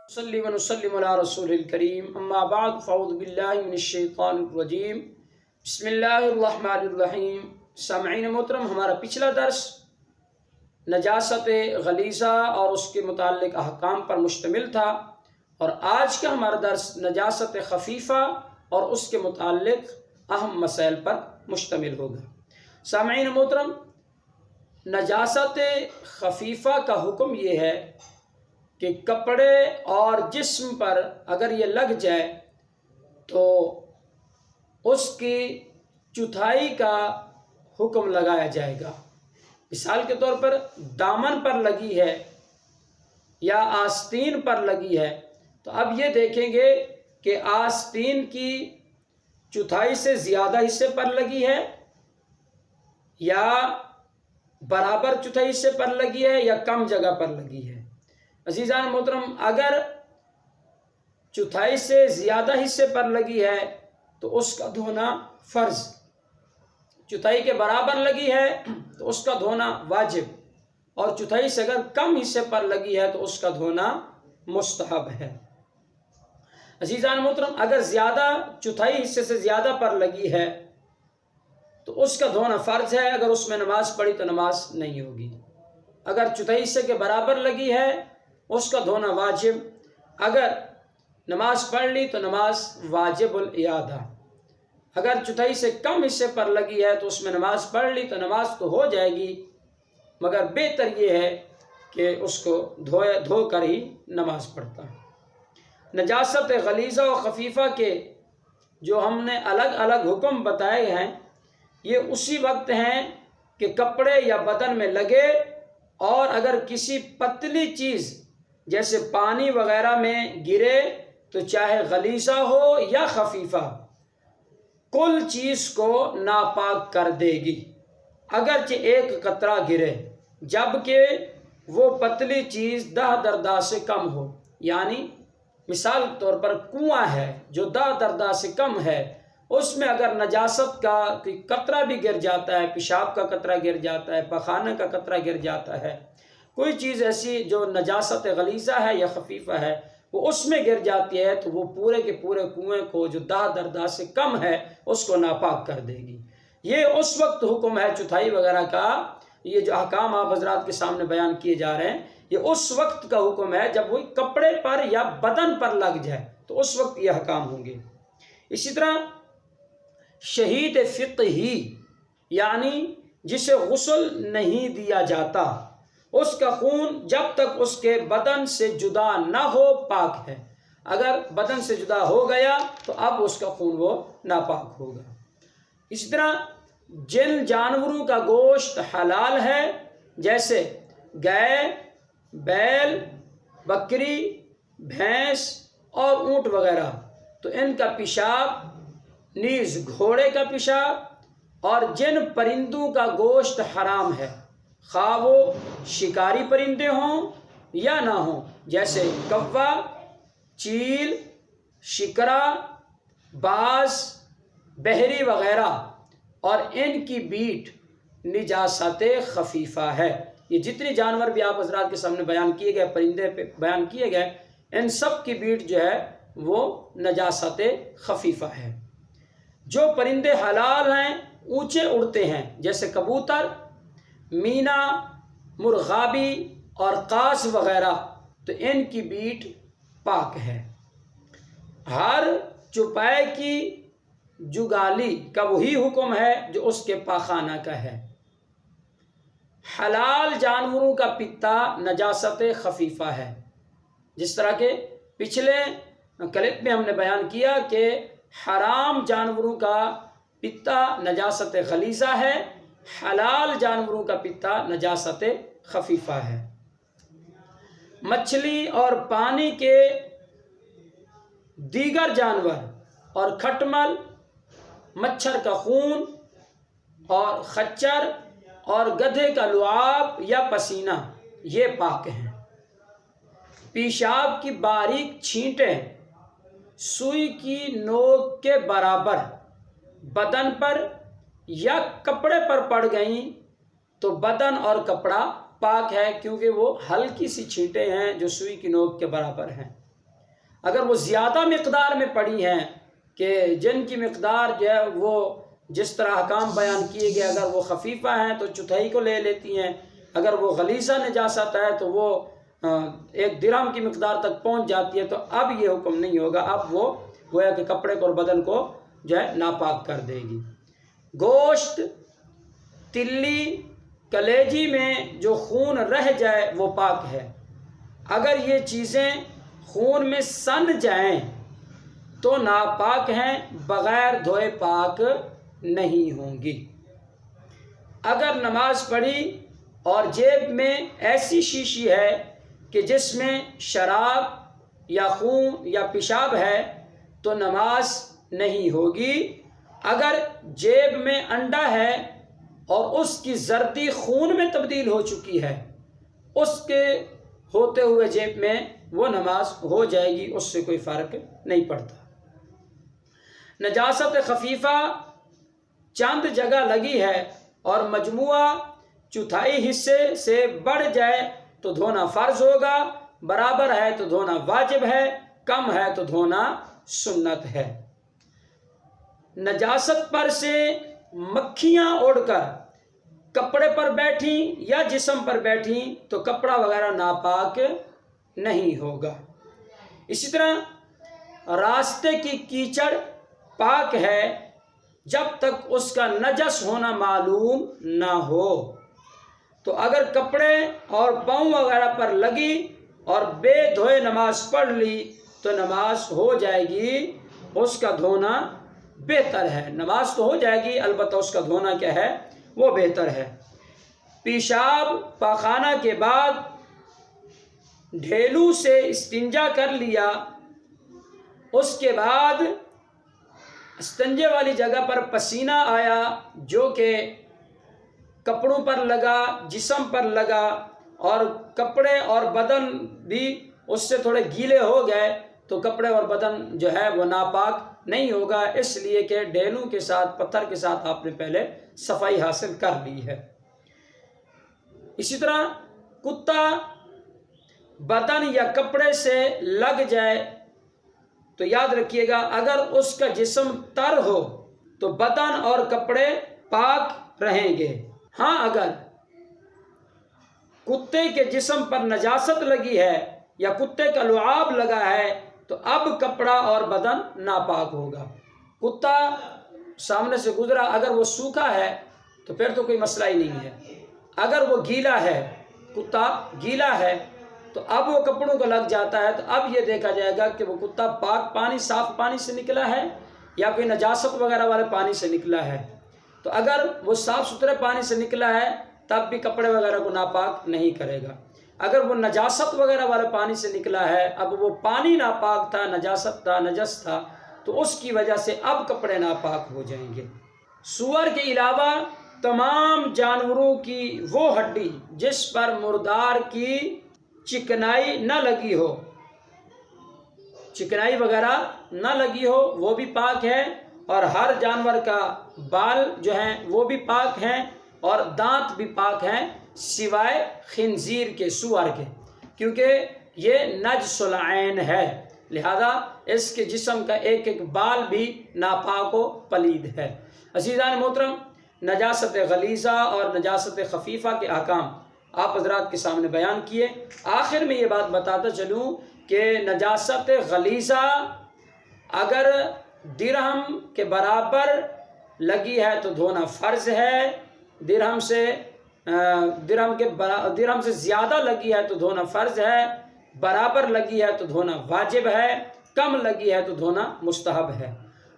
صلی و نسلم علی رسول الکریم اما بعد فاعوذ باللہ من الشیطان الرجیم بسم اللہ الرحمن الرحیم۔ سامعین محترم، ہمارا پچھلا درس نجاست غلیظہ اور اس کے متعلق احکام پر مشتمل تھا، اور آج کا ہمارا درس نجاست خفیفہ اور اس کے متعلق اہم مسائل پر مشتمل ہوگا۔ سامعین محترم، نجاست خفیفہ کا حکم یہ ہے کہ کپڑے اور جسم پر اگر یہ لگ جائے تو اس کی چوتھائی کا حکم لگایا جائے گا۔ مثال کے طور پر دامن پر لگی ہے یا آستین پر لگی ہے، تو اب یہ دیکھیں گے کہ آستین کی چوتھائی سے زیادہ حصے پر لگی ہے یا برابر چوتھائی حصے پر لگی ہے یا کم جگہ پر لگی ہے۔ عزیزان محترم، اگر چوتھائی سے زیادہ حصے پر لگی ہے تو اس کا دھونا فرض، چوتھائی کے برابر لگی ہے تو اس کا دھونا واجب، اور چوتھائی سے اگر کم حصے پر لگی ہے تو اس کا دھونا مستحب ہے۔ عزیزان محترم، اگر زیادہ چوتھائی حصے سے زیادہ پر لگی ہے تو اس کا دھونا فرض ہے، اگر اس میں نماز پڑھی تو نماز نہیں ہوگی۔ اگر چوتھائی حصے کے برابر لگی ہے اس کا دھونا واجب، اگر نماز پڑھ لی تو نماز واجب الاعادہ۔ اگر چوتھائی سے کم حصے پر لگی ہے تو اس میں نماز پڑھ لی تو نماز تو ہو جائے گی، مگر بہتر یہ ہے کہ اس کو دھو کر ہی نماز پڑھتا ہے۔ نجاست غلیظہ و خفیفہ کے جو ہم نے الگ الگ حکم بتائے ہیں، یہ اسی وقت ہیں کہ کپڑے یا بدن میں لگے، اور اگر کسی پتلی چیز جیسے پانی وغیرہ میں گرے تو چاہے غلیظہ ہو یا خفیفہ، کل چیز کو ناپاک کر دے گی اگرچہ ایک قطرہ گرے، جبکہ وہ پتلی چیز دہ دردہ سے کم ہو۔ یعنی مثال کے طور پر کنواں ہے جو دہ دردہ سے کم ہے، اس میں اگر نجاست کا کوئی قطرہ بھی گر جاتا ہے، پیشاب کا قطرہ گر جاتا ہے، پخانے کا قطرہ گر جاتا ہے، کوئی چیز ایسی جو نجاست غلیظہ ہے یا خفیفہ ہے وہ اس میں گر جاتی ہے، تو وہ پورے کے پورے کنویں کو جو دہ دردہ سے کم ہے اس کو ناپاک کر دے گی۔ یہ اس وقت حکم ہے چوتھائی وغیرہ کا، یہ جو احکام آپ حضرات کے سامنے بیان کیے جا رہے ہیں، یہ اس وقت کا حکم ہے جب وہ کپڑے پر یا بدن پر لگ جائے تو اس وقت یہ احکام ہوں گے۔ اسی طرح شہید فقہی، یعنی جسے غسل نہیں دیا جاتا، اس کا خون جب تک اس کے بدن سے جدا نہ ہو پاک ہے۔ اگر بدن سے جدا ہو گیا تو اب اس کا خون وہ ناپاک ہوگا۔ اسی طرح جن جانوروں کا گوشت حلال ہے جیسے گائے، بیل، بکری، بھینس اور اونٹ وغیرہ، تو ان کا پیشاب، نیز گھوڑے کا پیشاب، اور جن پرندوں کا گوشت حرام ہے، خواہ وہ شکاری پرندے ہوں یا نہ ہوں، جیسے کوا، چیل، شکرا، باز، بحری وغیرہ، اور ان کی بیٹ نجاست خفیفہ ہے۔ یہ جتنے جانور بھی آپ حضرات کے سامنے بیان کیے گئے، پرندے پہ بیان کیے گئے، ان سب کی بیٹ جو ہے وہ نجاست خفیفہ ہے۔ جو پرندے حلال ہیں، اونچے اڑتے ہیں، جیسے کبوتر، مینا، مرغابی اور قاز وغیرہ، تو ان کی بیٹ پاک ہے۔ ہر چوپائے کی جگالی کا وہی حکم ہے جو اس کے پاخانہ کا ہے۔ حلال جانوروں کا پتا نجاست خفیفہ ہے، جس طرح کہ پچھلے کلپ میں ہم نے بیان کیا کہ حرام جانوروں کا پتا نجاست غلیظہ ہے، حلال جانوروں کا پتا نجاست خفیفہ ہے۔ مچھلی اور پانی کے دیگر جانور اور کھٹمل، مچھر کا خون اور خچر اور گدھے کا لعاب یا پسینہ، یہ پاک ہیں۔ پیشاب کی باریک چھینٹیں سوئی کی نوک کے برابر بدن پر یا کپڑے پر پڑ گئیں تو بدن اور کپڑا پاک ہے، کیونکہ وہ ہلکی سی چھینٹیں ہیں جو سوئی کی نوک کے برابر ہیں۔ اگر وہ زیادہ مقدار میں پڑی ہیں کہ جن کی مقدار جو ہے وہ جس طرح احکام بیان کیے گئے، اگر وہ خفیفہ ہیں تو چوتھائی کو لے لیتی ہیں، اگر وہ غلیظہ نجاست ہے تو وہ 1 درہم کی مقدار تک پہنچ جاتی ہے، تو اب یہ حکم نہیں ہوگا، اب وہ گویا کہ کپڑے کو اور بدن کو جو ہے ناپاک کر دے گی۔ گوشت، تلی، کلیجی میں جو خون رہ جائے وہ پاک ہے۔ اگر یہ چیزیں خون میں سن جائیں تو ناپاک ہیں، بغیر دھوئے پاک نہیں ہوں گی۔ اگر نماز پڑھی اور جیب میں ایسی شیشی ہے کہ جس میں شراب یا خون یا پیشاب ہے تو نماز نہیں ہوگی۔ اگر جیب میں انڈا ہے اور اس کی زردی خون میں تبدیل ہو چکی ہے، اس کے ہوتے ہوئے جیب میں وہ نماز ہو جائے گی، اس سے کوئی فرق نہیں پڑتا۔ نجاست خفیفہ چند جگہ لگی ہے اور مجموعہ چوتھائی حصے سے بڑھ جائے تو دھونا فرض ہوگا، برابر ہے تو دھونا واجب ہے، کم ہے تو دھونا سنت ہے۔ نجاست پر سے مکھیاں اڑ کر کپڑے پر بیٹھیں یا جسم پر بیٹھیں تو کپڑا وغیرہ ناپاک نہیں ہوگا۔ اسی طرح راستے کی کیچڑ پاک ہے جب تک اس کا نجس ہونا معلوم نہ ہو۔ تو اگر کپڑے اور پاؤں وغیرہ پر لگی اور بے دھوئے نماز پڑھ لی تو نماز ہو جائے گی، اس کا دھونا بہتر ہے۔ نماز تو ہو جائے گی، البتہ اس کا دھونا کیا ہے، وہ بہتر ہے۔ پیشاب پاخانہ کے بعد ڈھیلو سے استنجا کر لیا، اس کے بعد استنجے والی جگہ پر پسینہ آیا جو کہ کپڑوں پر لگا، جسم پر لگا، اور کپڑے اور بدن بھی اس سے تھوڑے گیلے ہو گئے تو کپڑے اور بدن جو ہے وہ ناپاک نہیں ہوگا، اس لیے کہ ڈھیلوں کے ساتھ، پتھر کے ساتھ آپ نے پہلے صفائی حاصل کر لی ہے۔ اسی طرح کتا بدن یا کپڑے سے لگ جائے تو یاد رکھیے گا، اگر اس کا جسم تر ہو تو بدن اور کپڑے پاک رہیں گے۔ ہاں، اگر کتے کے جسم پر نجاست لگی ہے یا کتے کا لعاب لگا ہے تو اب کپڑا اور بدن ناپاک ہوگا۔ کتا سامنے سے گزرا، اگر وہ سوکھا ہے تو پھر تو کوئی مسئلہ ہی نہیں ہے۔ اگر وہ گیلا ہے، کتا گیلا ہے، تو اب وہ کپڑوں کو لگ جاتا ہے تو اب یہ دیکھا جائے گا کہ وہ کتا پاک پانی، صاف پانی سے نکلا ہے یا کوئی نجاست وغیرہ والے پانی سے نکلا ہے۔ تو اگر وہ صاف ستھرے پانی سے نکلا ہے تب بھی کپڑے وغیرہ کو ناپاک نہیں کرے گا۔ اگر وہ نجاست وغیرہ والے پانی سے نکلا ہے، اب وہ پانی ناپاک تھا، نجاست تھا، نجس تھا، تو اس کی وجہ سے اب کپڑے ناپاک ہو جائیں گے۔ سور کے علاوہ تمام جانوروں کی وہ ہڈی جس پر مردار کی چکنائی نہ لگی ہو، چکنائی وغیرہ نہ لگی ہو، وہ بھی پاک ہے، اور ہر جانور کا بال جو ہیں وہ بھی پاک ہیں، اور دانت بھی پاک ہیں سوائے خنزیر کے، سور کے، کیونکہ یہ نجس العین ہے، لہذا اس کے جسم کا ایک ایک بال بھی ناپاک و پلید ہے۔ عزیزان محترم، نجاست غلیظہ اور نجاست خفیفہ کے احکام آپ حضرات کے سامنے بیان کیے۔ آخر میں یہ بات بتاتا چلوں کہ نجاست غلیظہ اگر درہم کے برابر لگی ہے تو دھونا فرض ہے، درہم سے زیادہ لگی ہے تو دھونا فرض ہے، برابر لگی ہے تو دھونا واجب ہے، کم لگی ہے تو دھونا مستحب ہے۔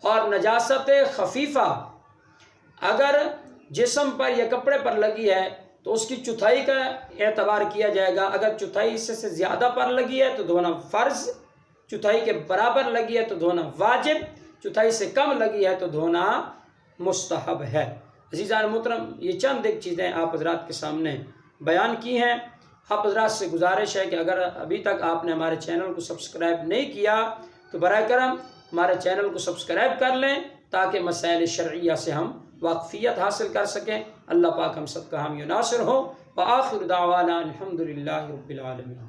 اور نجاست خفیفہ اگر جسم پر یا کپڑے پر لگی ہے تو اس کی چوتھائی کا اعتبار کیا جائے گا، اگر چوتھائی حصے سے زیادہ پر لگی ہے تو دھونا فرض، چوتھائی کے برابر لگی ہے تو دھونا واجب، چوتھائی سے کم لگی ہے تو دھونا مستحب ہے۔ عزیزان محترم، یہ چند ایک چیزیں آپ حضرات کے سامنے بیان کی ہیں۔ آپ حضرات سے گزارش ہے کہ اگر ابھی تک آپ نے ہمارے چینل کو سبسکرائب نہیں کیا تو براہ کرم ہمارے چینل کو سبسکرائب کر لیں تاکہ مسائل شرعیہ سے ہم واقفیت حاصل کر سکیں۔ اللہ پاک ہم سب کا حامی و ناصر ہو۔ وآخر دعوانا الحمدللہ رب العالمین۔